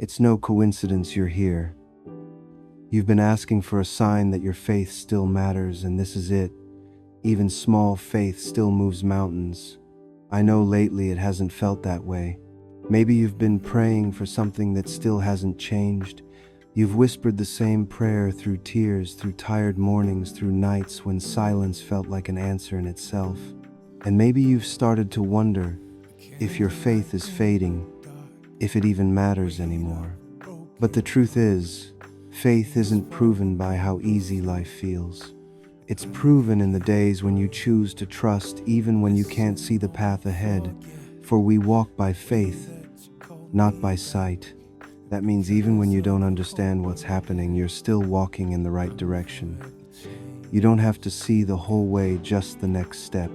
It's no coincidence you're here. You've been asking for a sign that your faith still matters, and this is it. Even small faith still moves mountains. I know lately it hasn't felt that way. Maybe you've been praying for something that still hasn't changed. You've whispered the same prayer through tears, through tired mornings, through nights when silence felt like an answer in itself. And maybe you've started to wonder if your faith is fading, if it even matters anymore. But the truth is, faith isn't proven by how easy life feels. It's proven in the days when you choose to trust even when you can't see the path ahead. For we walk by faith, not by sight. That means even when you don't understand what's happening, you're still walking in the right direction. You don't have to see the whole way, just the next step.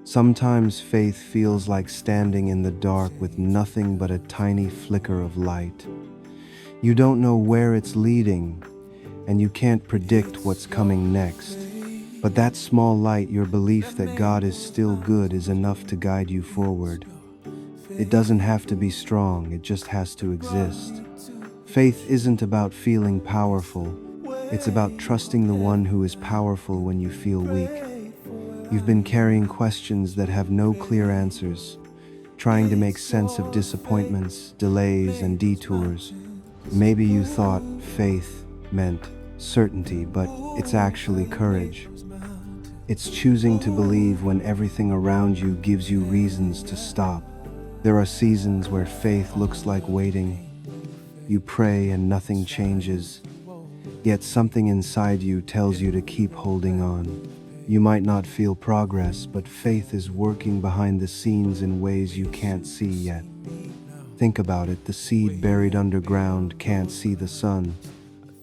Sometimes faith feels like standing in the dark with nothing but a tiny flicker of light. You don't know where it's leading, and you can't predict what's coming next. But that small light, your belief that God is still good, is enough to guide you forward. It doesn't have to be strong, it just has to exist. Faith isn't about feeling powerful. It's about trusting the one who is powerful when you feel weak. You've been carrying questions that have no clear answers, trying to make sense of disappointments, delays, and detours. Maybe you thought faith meant certainty, but it's actually courage. It's choosing to believe when everything around you gives you reasons to stop. There are seasons where faith looks like waiting. You pray and nothing changes, yet something inside you tells you to keep holding on. You might not feel progress, but faith is working behind the scenes in ways you can't see yet. Think about it, the seed buried underground can't see the sun,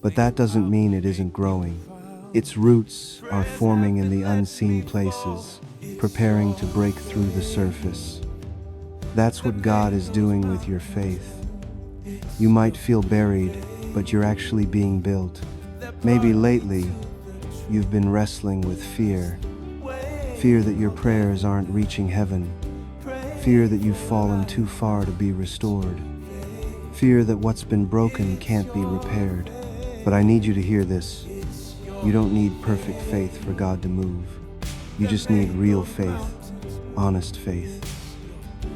but that doesn't mean it isn't growing. Its roots are forming in the unseen places, preparing to break through the surface. That's what God is doing with your faith. You might feel buried, but you're actually being built. Maybe lately, you've been wrestling with fear. Fear that your prayers aren't reaching heaven. Fear that you've fallen too far to be restored. Fear that what's been broken can't be repaired. But I need you to hear this. You don't need perfect faith for God to move. You just need real faith, honest faith.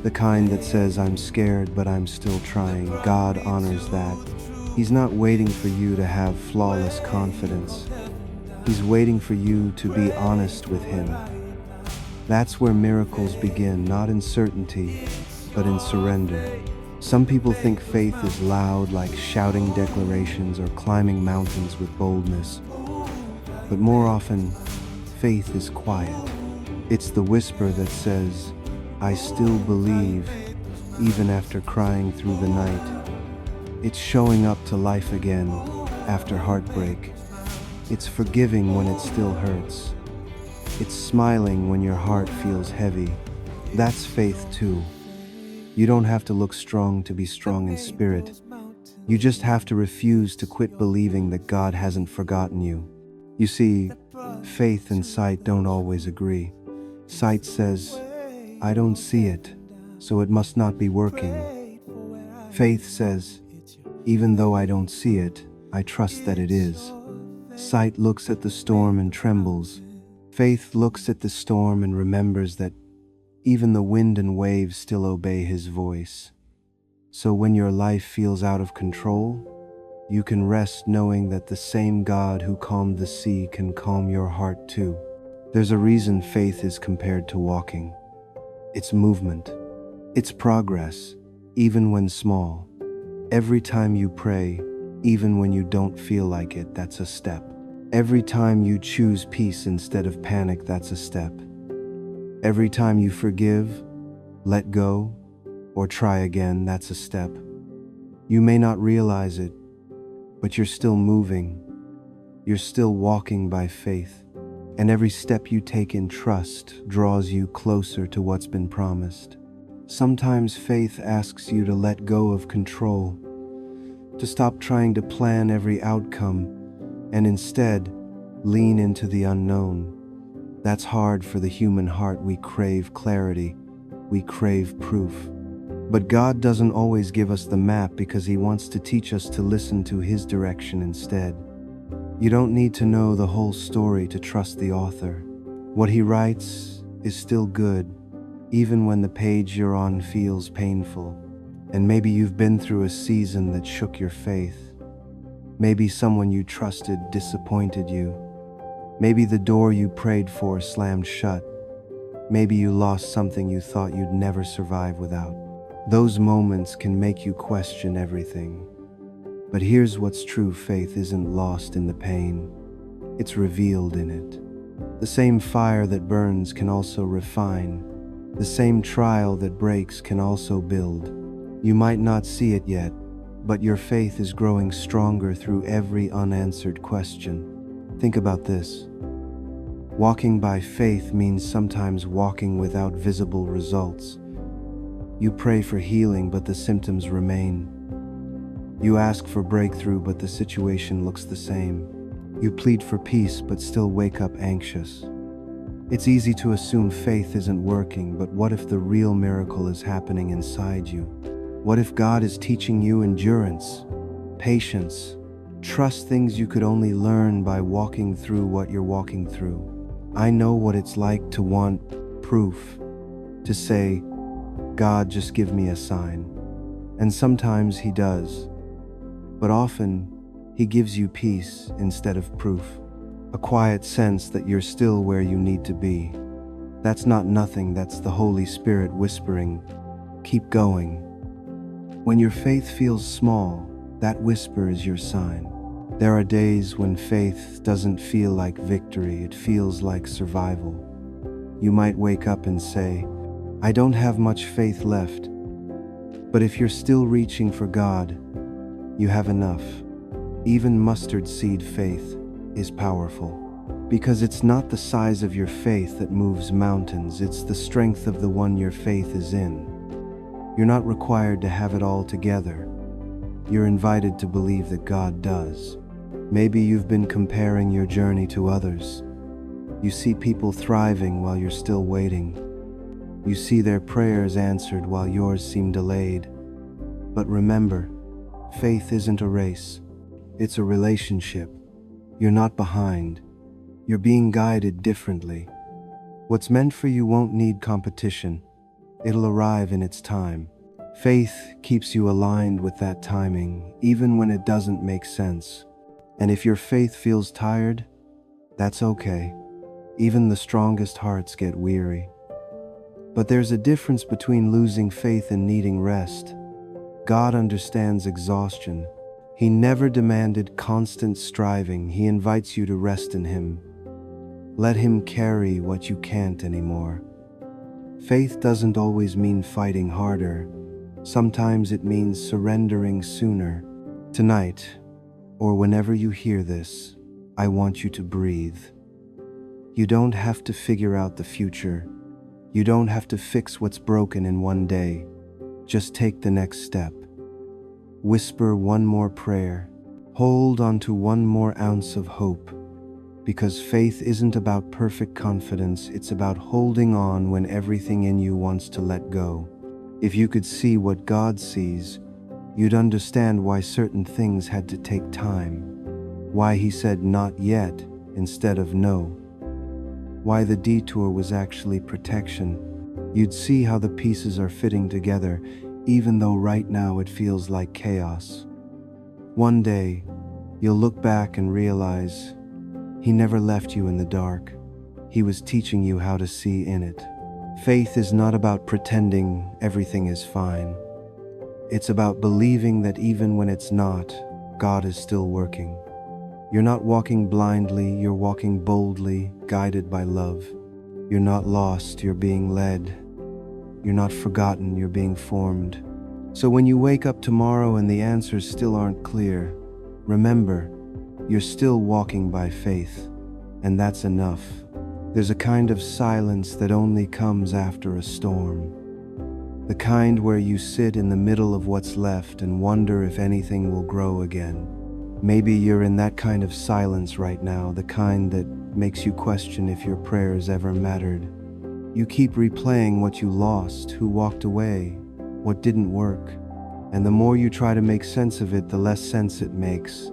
The kind that says, I'm scared, but I'm still trying. God honors that. He's not waiting for you to have flawless confidence. He's waiting for you to be honest with Him. That's where miracles begin, not in certainty, but in surrender. Some people think faith is loud, like shouting declarations or climbing mountains with boldness. But more often, faith is quiet. It's the whisper that says, I still believe, even after crying through the night. It's showing up to life again after heartbreak. It's forgiving when it still hurts. It's smiling when your heart feels heavy. That's faith too. You don't have to look strong to be strong in spirit. You just have to refuse to quit believing that God hasn't forgotten you. You see, faith and sight don't always agree. Sight says, I don't see it, so it must not be working. Faith says, even though I don't see it, I trust that it is. Sight looks at the storm and trembles. Faith looks at the storm and remembers that even the wind and waves still obey His voice. So when your life feels out of control, you can rest knowing that the same God who calmed the sea can calm your heart too. There's a reason faith is compared to walking. It's movement. It's progress, even when small. Every time you pray, even when you don't feel like it, that's a step. Every time you choose peace instead of panic, that's a step. Every time you forgive, let go, or try again, that's a step. You may not realize it, but you're still moving. You're still walking by faith. And every step you take in trust draws you closer to what's been promised. Sometimes faith asks you to let go of control, to stop trying to plan every outcome, and instead lean into the unknown. That's hard for the human heart. We crave clarity. We crave proof. But God doesn't always give us the map because He wants to teach us to listen to His direction instead. You don't need to know the whole story to trust the author. What he writes is still good, even when the page you're on feels painful. And maybe you've been through a season that shook your faith. Maybe someone you trusted disappointed you. Maybe the door you prayed for slammed shut. Maybe you lost something you thought you'd never survive without. Those moments can make you question everything. But here's what's true: faith isn't lost in the pain. It's revealed in it. The same fire that burns can also refine. The same trial that breaks can also build. You might not see it yet, but your faith is growing stronger through every unanswered question. Think about this. Walking by faith means sometimes walking without visible results. You pray for healing, but the symptoms remain. You ask for breakthrough, but the situation looks the same. You plead for peace, but still wake up anxious. It's easy to assume faith isn't working, but what if the real miracle is happening inside you? What if God is teaching you endurance, patience, trust, things you could only learn by walking through what you're walking through? I know what it's like to want proof, to say, God, just give me a sign. And sometimes He does. But often, He gives you peace instead of proof. A quiet sense that you're still where you need to be. That's not nothing, that's the Holy Spirit whispering, keep going. When your faith feels small, that whisper is your sign. There are days when faith doesn't feel like victory, it feels like survival. You might wake up and say, I don't have much faith left. But if you're still reaching for God, you have enough. Even mustard seed faith is powerful. Because it's not the size of your faith that moves mountains, it's the strength of the one your faith is in. You're not required to have it all together. You're invited to believe that God does. Maybe you've been comparing your journey to others. You see people thriving while you're still waiting. You see their prayers answered while yours seem delayed. But remember, faith isn't a race. It's a relationship. You're not behind. You're being guided differently. What's meant for you won't need competition. It'll arrive in its time. Faith keeps you aligned with that timing, even when it doesn't make sense. And if your faith feels tired, that's okay. Even the strongest hearts get weary. But there's a difference between losing faith and needing rest. God understands exhaustion. He never demanded constant striving. He invites you to rest in Him. Let Him carry what you can't anymore. Faith doesn't always mean fighting harder. Sometimes it means surrendering sooner. Tonight, or whenever you hear this, I want you to breathe. You don't have to figure out the future. You don't have to fix what's broken in one day. Just take the next step. Whisper one more prayer. Hold on to one more ounce of hope. Because faith isn't about perfect confidence, it's about holding on when everything in you wants to let go. If you could see what God sees, you'd understand why certain things had to take time. Why He said not yet instead of no. Why the detour was actually protection. You'd see how the pieces are fitting together, even though right now it feels like chaos. One day, you'll look back and realize He never left you in the dark. He was teaching you how to see in it. Faith is not about pretending everything is fine. It's about believing that even when it's not, God is still working. You're not walking blindly, you're walking boldly, guided by love. You're not lost, you're being led. You're not forgotten, you're being formed. So when you wake up tomorrow and the answers still aren't clear, remember, you're still walking by faith, and that's enough. There's a kind of silence that only comes after a storm. The kind where you sit in the middle of what's left and wonder if anything will grow again. Maybe you're in that kind of silence right now, the kind that makes you question if your prayers ever mattered. You keep replaying what you lost, who walked away, what didn't work. And the more you try to make sense of it, the less sense it makes.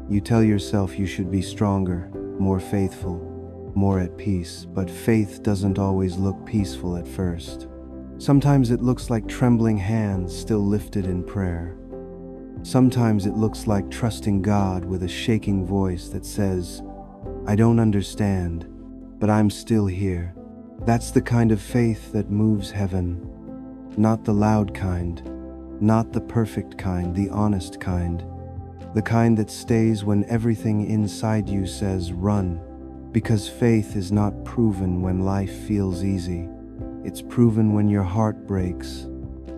You tell yourself you should be stronger, more faithful, more at peace, but faith doesn't always look peaceful at first. Sometimes it looks like trembling hands still lifted in prayer. Sometimes it looks like trusting God with a shaking voice that says, "I don't understand, but I'm still here." That's the kind of faith that moves heaven. Not the loud kind, not the perfect kind, the honest kind. The kind that stays when everything inside you says run. Because faith is not proven when life feels easy. It's proven when your heart breaks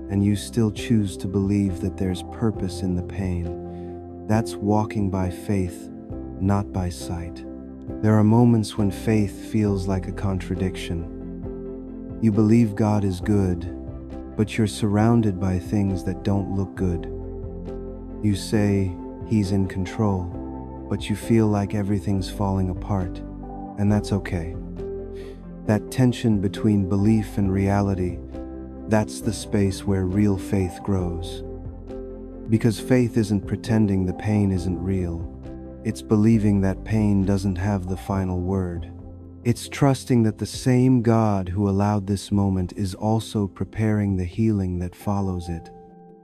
and you still choose to believe that there's purpose in the pain. That's walking by faith, not by sight. There are moments when faith feels like a contradiction. You believe God is good, but you're surrounded by things that don't look good. You say He's in control, but you feel like everything's falling apart, and that's okay. That tension between belief and reality, that's the space where real faith grows. Because faith isn't pretending the pain isn't real. It's believing that pain doesn't have the final word. It's trusting that the same God who allowed this moment is also preparing the healing that follows it.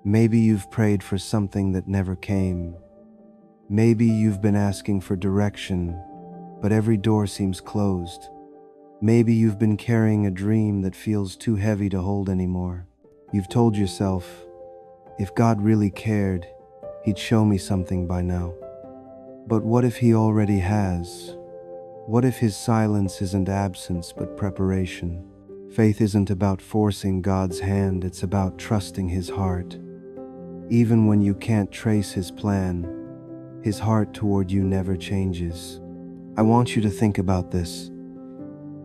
Maybe you've prayed for something that never came. Maybe you've been asking for direction, but every door seems closed. Maybe you've been carrying a dream that feels too heavy to hold anymore. You've told yourself, if God really cared, He'd show me something by now. But what if He already has? What if His silence isn't absence but preparation? Faith isn't about forcing God's hand, it's about trusting His heart. Even when you can't trace His plan, His heart toward you never changes. I want you to think about this.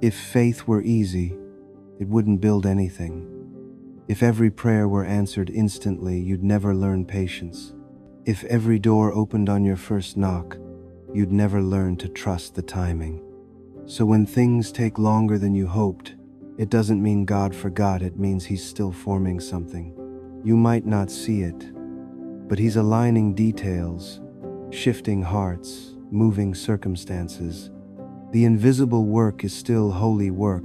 If faith were easy, it wouldn't build anything. If every prayer were answered instantly, you'd never learn patience. If every door opened on your first knock, you'd never learn to trust the timing. So when things take longer than you hoped, it doesn't mean God forgot, it means He's still forming something. You might not see it, but He's aligning details, shifting hearts, moving circumstances. The invisible work is still holy work.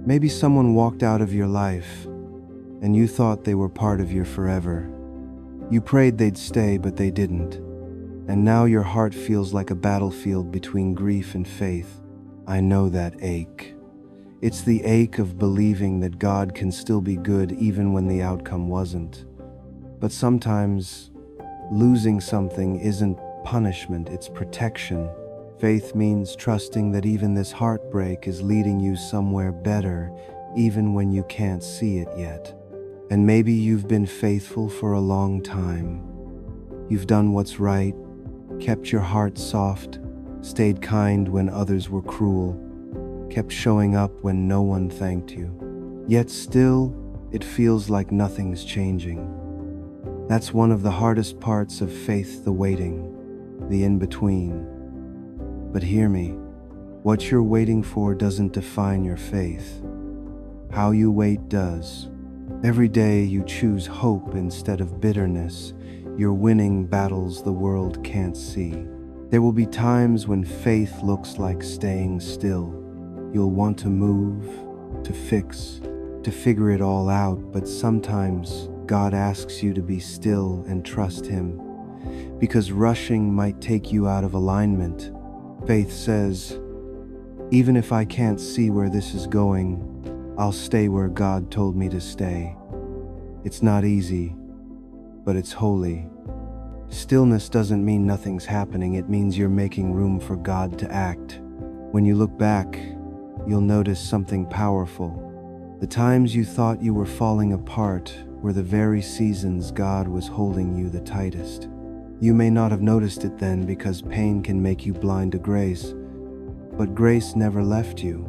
Maybe someone walked out of your life, and you thought they were part of your forever. You prayed they'd stay, but they didn't. And now your heart feels like a battlefield between grief and faith. I know that ache. It's the ache of believing that God can still be good even when the outcome wasn't. But sometimes, losing something isn't punishment, it's protection. Faith means trusting that even this heartbreak is leading you somewhere better, even when you can't see it yet. And maybe you've been faithful for a long time. You've done what's right, kept your heart soft, stayed kind when others were cruel, kept showing up when no one thanked you. Yet still, it feels like nothing's changing. That's one of the hardest parts of faith, the waiting, the in-between. But hear me, what you're waiting for doesn't define your faith. How you wait does. Every day you choose hope instead of bitterness. You're winning battles the world can't see. There will be times when faith looks like staying still. You'll want to move, to fix, to figure it all out, but sometimes God asks you to be still and trust Him. Because rushing might take you out of alignment. Faith says, even if I can't see where this is going, I'll stay where God told me to stay. It's not easy, but it's holy. Stillness doesn't mean nothing's happening, it means you're making room for God to act. When you look back, you'll notice something powerful. The times you thought you were falling apart were the very seasons God was holding you the tightest. You may not have noticed it then because pain can make you blind to grace, but grace never left you.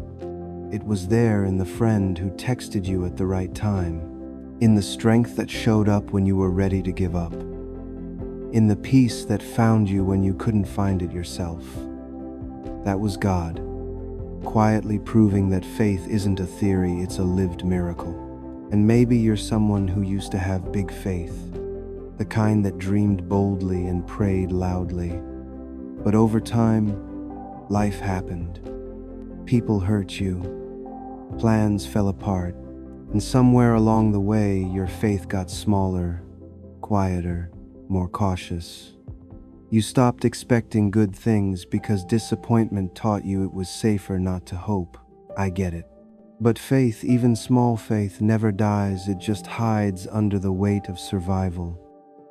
It was there in the friend who texted you at the right time, in the strength that showed up when you were ready to give up, in the peace that found you when you couldn't find it yourself. That was God, quietly proving that faith isn't a theory, it's a lived miracle. And maybe you're someone who used to have big faith, the kind that dreamed boldly and prayed loudly. But over time, life happened. People hurt you, plans fell apart, and somewhere along the way, your faith got smaller, quieter, more cautious. You stopped expecting good things because disappointment taught you it was safer not to hope. I get it. But faith, even small faith, never dies. It just hides under the weight of survival.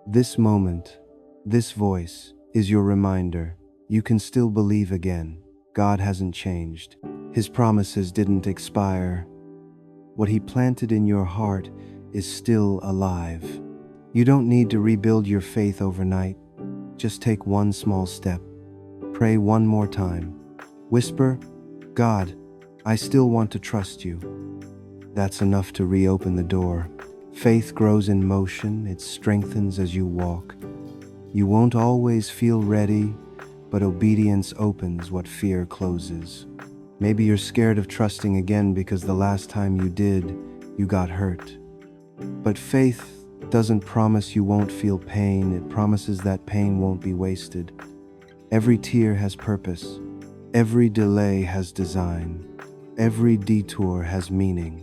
This moment, this voice, is your reminder. You can still believe again. God hasn't changed. His promises didn't expire. What He planted in your heart is still alive. You don't need to rebuild your faith overnight. Just take one small step. Pray one more time. Whisper, "God, I still want to trust you." That's enough to reopen the door. Faith grows in motion, it strengthens as you walk. You won't always feel ready, but obedience opens what fear closes. Maybe you're scared of trusting again because the last time you did, you got hurt. But faith doesn't promise you won't feel pain, it promises that pain won't be wasted. Every tear has purpose, every delay has design, every detour has meaning.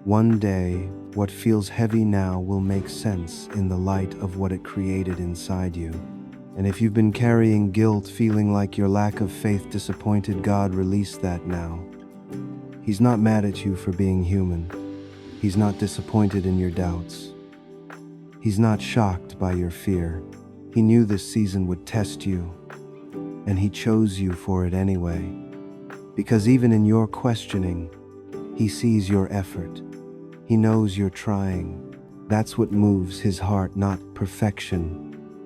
One day, what feels heavy now will make sense in the light of what it created inside you. And if you've been carrying guilt, feeling like your lack of faith disappointed God, release that now. He's not mad at you for being human. He's not disappointed in your doubts. He's not shocked by your fear. He knew this season would test you, and He chose you for it anyway. Because even in your questioning, He sees your effort. He knows you're trying. That's what moves His heart, not perfection,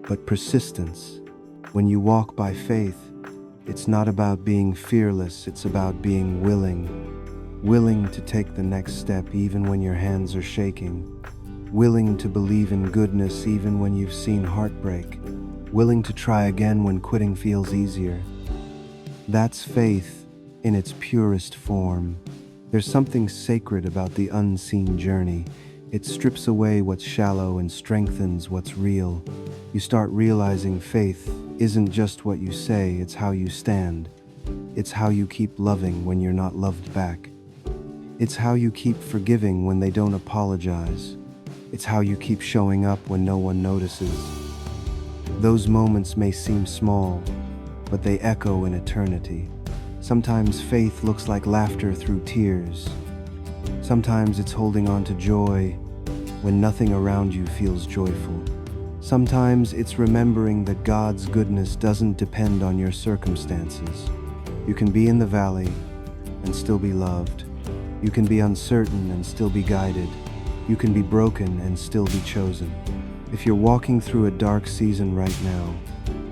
but persistence. When you walk by faith, it's not about being fearless, it's about being willing to take the next step even when your hands are shaking, willing to believe in goodness even when you've seen heartbreak, willing to try again when quitting feels easier. That's faith in its purest form. There's something sacred about the unseen journey. It strips away what's shallow and strengthens what's real. You start realizing faith isn't just what you say, it's how you stand. It's how you keep loving when you're not loved back. It's how you keep forgiving when they don't apologize. It's how you keep showing up when no one notices. Those moments may seem small, but they echo in eternity. Sometimes faith looks like laughter through tears. Sometimes it's holding on to joy when nothing around you feels joyful. Sometimes it's remembering that God's goodness doesn't depend on your circumstances. You can be in the valley and still be loved. You can be uncertain and still be guided. You can be broken and still be chosen. If you're walking through a dark season right now,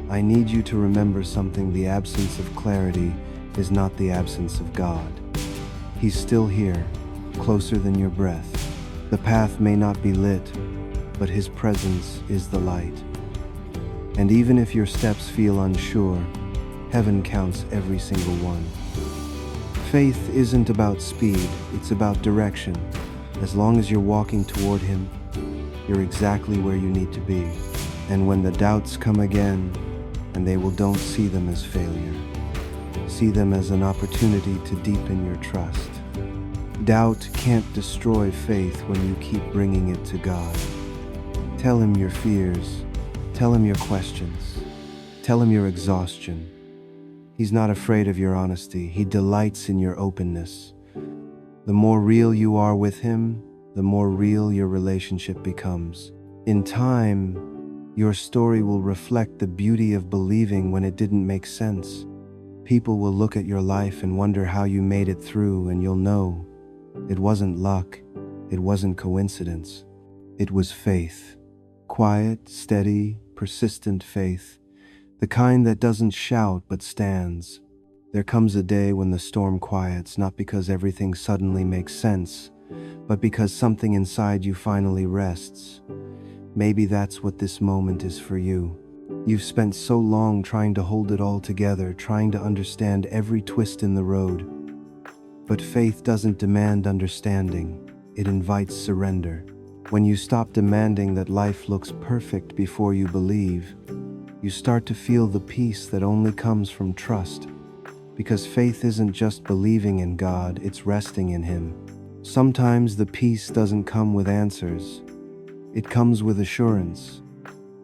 I need you to remember something: the absence of clarity is not the absence of God. He's still here, closer than your breath. The path may not be lit, but His presence is the light. And even if your steps feel unsure, heaven counts every single one. Faith isn't about speed, it's about direction. As long as you're walking toward Him, you're exactly where you need to be. And when the doubts come again, and don't see them as failure, see them as an opportunity to deepen your trust. Doubt can't destroy faith when you keep bringing it to God. Tell Him your fears, tell Him your questions, tell Him your exhaustion. He's not afraid of your honesty. He delights in your openness. The more real you are with Him, the more real your relationship becomes. In time, your story will reflect the beauty of believing when it didn't make sense. People will look at your life and wonder how you made it through, and you'll know it wasn't luck, it wasn't coincidence. It was faith. Quiet, steady, persistent faith. The kind that doesn't shout but stands. There comes a day when the storm quiets, not because everything suddenly makes sense, but because something inside you finally rests. Maybe that's what this moment is for you. You've spent so long trying to hold it all together, trying to understand every twist in the road. But faith doesn't demand understanding. it invites surrender. When you stop demanding that life looks perfect before you believe, you start to feel the peace that only comes from trust. Because faith isn't just believing in God, it's resting in Him. Sometimes the peace doesn't come with answers. It comes with assurance,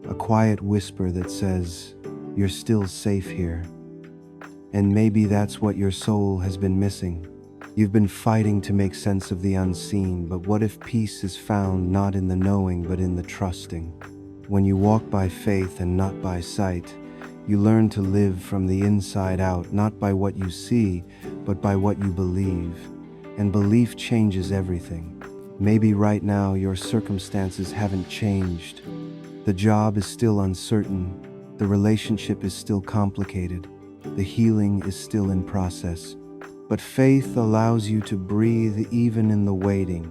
a quiet whisper that says, "You're still safe here." And maybe that's what your soul has been missing. You've been fighting to make sense of the unseen, but what if peace is found not in the knowing but in the trusting? When you walk by faith and not by sight, you learn to live from the inside out, not by what you see, but by what you believe. And belief changes everything. Maybe right now your circumstances haven't changed. The job is still uncertain, the relationship is still complicated, the healing is still in process. But faith allows you to breathe even in the waiting,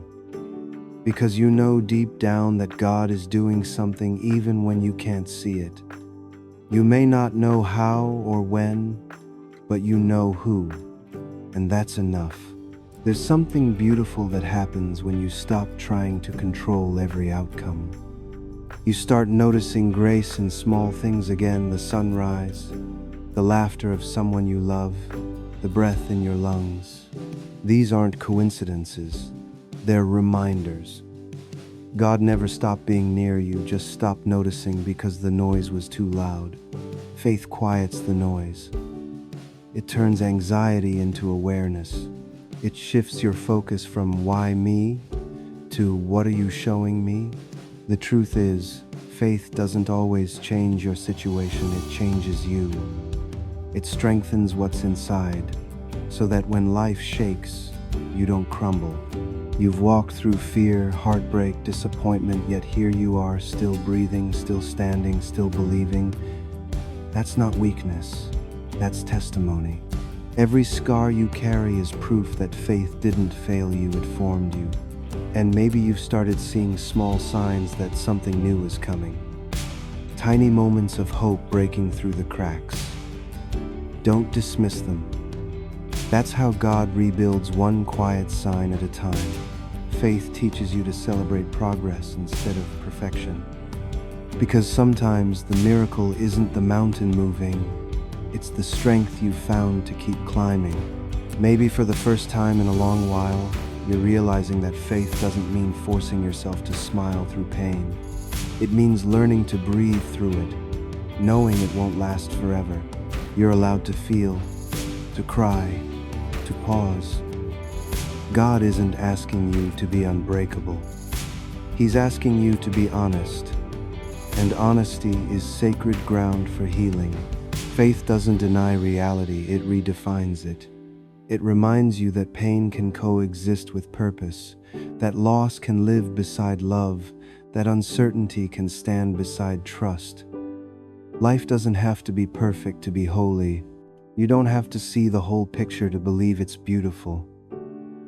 because you know deep down that God is doing something even when you can't see it. You may not know how or when, but you know who, and that's enough. There's something beautiful that happens when you stop trying to control every outcome. You start noticing grace in small things again: the sunrise, the laughter of someone you love, the breath in your lungs. These aren't coincidences, they're reminders. God never stopped being near you, just stopped noticing because the noise was too loud. Faith quiets the noise. It turns anxiety into awareness. It shifts your focus from "why me" to "what are you showing me?" The truth is, faith doesn't always change your situation, it changes you. It strengthens what's inside, so that when life shakes, you don't crumble. You've walked through fear, heartbreak, disappointment, yet here you are, still breathing, still standing, still believing. That's not weakness, that's testimony. Every scar you carry is proof that faith didn't fail you, it formed you. And maybe you've started seeing small signs that something new is coming. Tiny moments of hope breaking through the cracks. Don't dismiss them. That's how God rebuilds one quiet sign at a time. Faith teaches you to celebrate progress instead of perfection. Because sometimes the miracle isn't the mountain moving, it's the strength you've found to keep climbing. Maybe for the first time in a long while, you're realizing that faith doesn't mean forcing yourself to smile through pain. It means learning to breathe through it, knowing it won't last forever. You're allowed to feel, to cry, to pause. God isn't asking you to be unbreakable. He's asking you to be honest. And honesty is sacred ground for healing. Faith doesn't deny reality, it redefines it. It reminds you that pain can coexist with purpose, that loss can live beside love, that uncertainty can stand beside trust. Life doesn't have to be perfect to be holy. You don't have to see the whole picture to believe it's beautiful.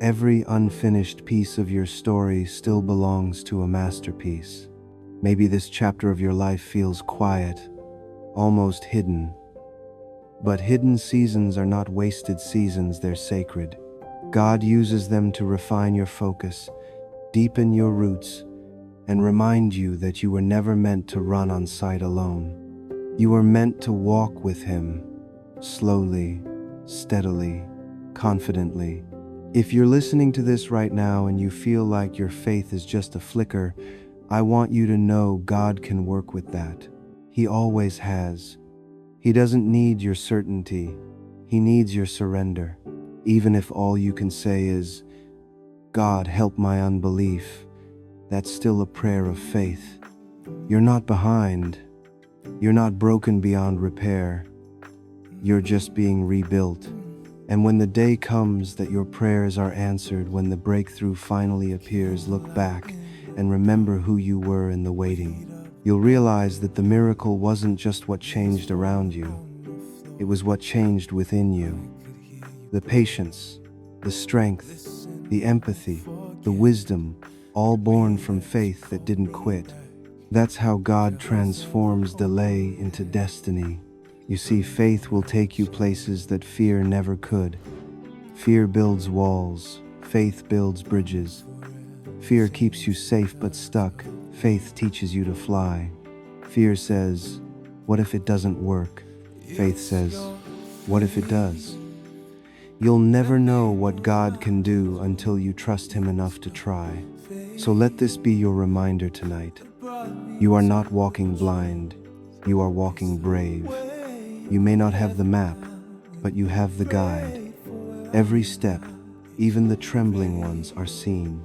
Every unfinished piece of your story still belongs to a masterpiece. Maybe this chapter of your life feels quiet, almost hidden. But hidden seasons are not wasted seasons, they're sacred. God uses them to refine your focus, deepen your roots, and remind you that you were never meant to run on sight alone. You were meant to walk with Him, slowly, steadily, confidently. If you're listening to this right now and you feel like your faith is just a flicker, I want you to know God can work with that. He always has. He doesn't need your certainty. He needs your surrender. Even if all you can say is, "God, help my unbelief," that's still a prayer of faith. You're not behind. You're not broken beyond repair. You're just being rebuilt. And when the day comes that your prayers are answered, when the breakthrough finally appears, look back and remember who you were in the waiting. You'll realize that the miracle wasn't just what changed around you. It was what changed within you. The patience, the strength, the empathy, the wisdom, all born from faith that didn't quit. That's how God transforms delay into destiny. You see, faith will take you places that fear never could. Fear builds walls, faith builds bridges. Fear keeps you safe but stuck. Faith teaches you to fly. Fear says, what if it doesn't work? Faith says, what if it does? You'll never know what God can do until you trust Him enough to try. So let this be your reminder tonight. You are not walking blind. You are walking brave. You may not have the map, but you have the guide. Every step, even the trembling ones, are seen.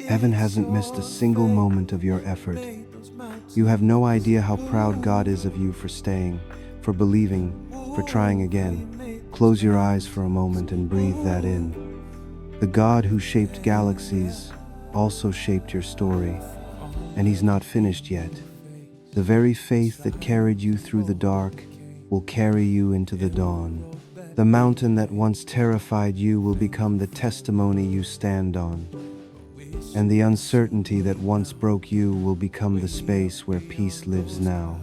Heaven hasn't missed a single moment of your effort. You have no idea how proud God is of you for staying, for believing, for trying again. Close your eyes for a moment and breathe that in. The God who shaped galaxies also shaped your story, and He's not finished yet. The very faith that carried you through the dark will carry you into the dawn. The mountain that once terrified you will become the testimony you stand on. And the uncertainty that once broke you will become the space where peace lives now.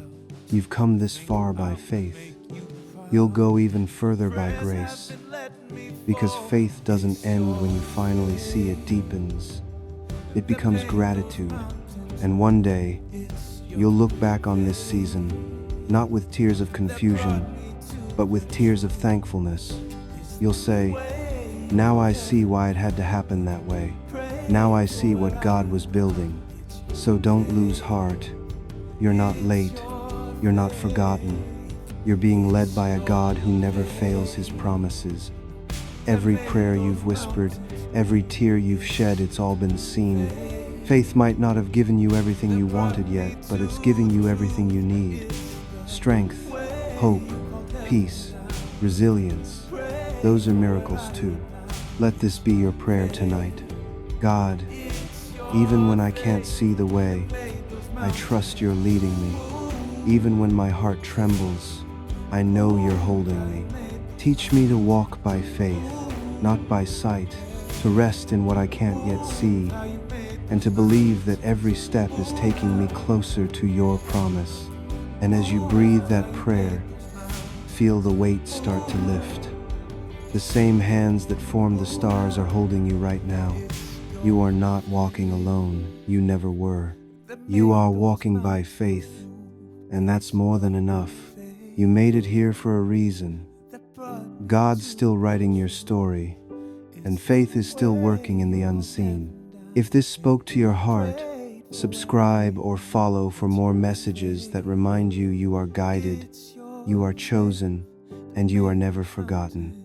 You've come this far by faith. You'll go even further by grace. Because faith doesn't end when you finally see it deepens. It becomes gratitude. And one day, you'll look back on this season, not with tears of confusion, but with tears of thankfulness. You'll say, now I see why it had to happen that way. Now I see what God was building. So don't lose heart. You're not late. You're not forgotten. You're being led by a God who never fails His promises. Every prayer you've whispered, every tear you've shed, it's all been seen. Faith might not have given you everything you wanted yet, but it's giving you everything you need. Strength, hope, peace, resilience. Those are miracles too. Let this be your prayer tonight. God, even when I can't see the way, I trust You're leading me. Even when my heart trembles, I know You're holding me. Teach me to walk by faith, not by sight, to rest in what I can't yet see, and to believe that every step is taking me closer to Your promise. And as you breathe that prayer, feel the weight start to lift. The same hands that formed the stars are holding you right now. You are not walking alone. You never were. You are walking by faith, and that's more than enough. You made it here for a reason. God's still writing your story, and faith is still working in the unseen. If this spoke to your heart, subscribe or follow for more messages that remind you you are guided, you are chosen, and you are never forgotten.